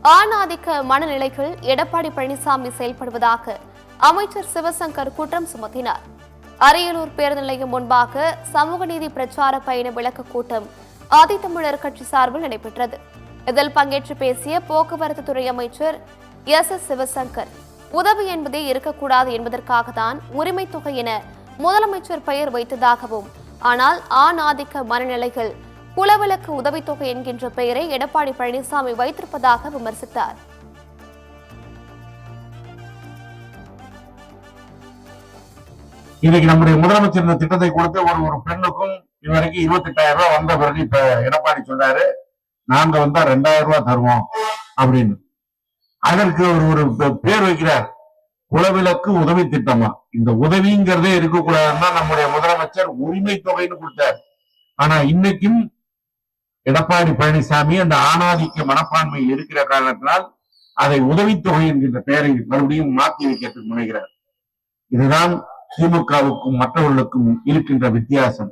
ஆணாதிக்க மனநிலைகள் எடப்பாடி பழனிசாமி செயல்படுவதாக அமைச்சர் சிவசங்கர் குற்றம் சுமத்தினார். அரியலூர் பேருந்து நிலையம் முன்பாக சமூக நீதி பிரச்சார பயண விளக்க கூட்டம் ஆதித்தமிழர் கட்சி சார்பில் நடைபெற்றது. இதில் பங்கேற்று பேசிய போக்குவரத்து துறை அமைச்சர் எஸ். சிவசங்கர், உதவி என்பதே இருக்கக்கூடாது என்பதற்காக தான் உரிமை தொகை என முதலமைச்சர் பெயர் வைத்ததாகவும், ஆனால் ஆணாதிக்க மனநிலைகள் குலவிளக்கு உதவித்தொகை என்கின்ற பெயரை எடப்பாடி பழனிசாமி வைத்திருப்பதாக விமர்சித்தார். இன்னைக்கு நம்முடைய முதலமைச்சர் இந்த திட்டத்தை கொடுத்து ஒரு பெண்ணுக்கும் இதுவரைக்கும் 28,000 ரூபாய் வந்த பிறகு இப்ப எடப்பாடி சொன்னாரு, நாங்க வந்தா 2,000 ரூபாய் தருவோம் அப்படின்னு. அதற்கு ஒரு பேர் வைக்கிறார், குலவிளக்கு உதவி திட்டமா. இந்த உதவிங்கிறதே இருக்கக்கூடாதுன்னா நம்முடைய முதலமைச்சர் உரிமை தொகைன்னு கொடுத்தார். ஆனா இன்னைக்கும் எடப்பாடி பழனிசாமி அந்த ஆணாதிக்க மனப்பான்மை இருக்கிற காரணத்தினால் அதை உதவித்தொகை என்கின்ற பெயரை மறுபடியும் மாற்றி வைக்கிறதுக்கு முனைகிறார். இதுதான் திமுகவுக்கும் மற்றவர்களுக்கும் இருக்கின்ற வித்தியாசம்.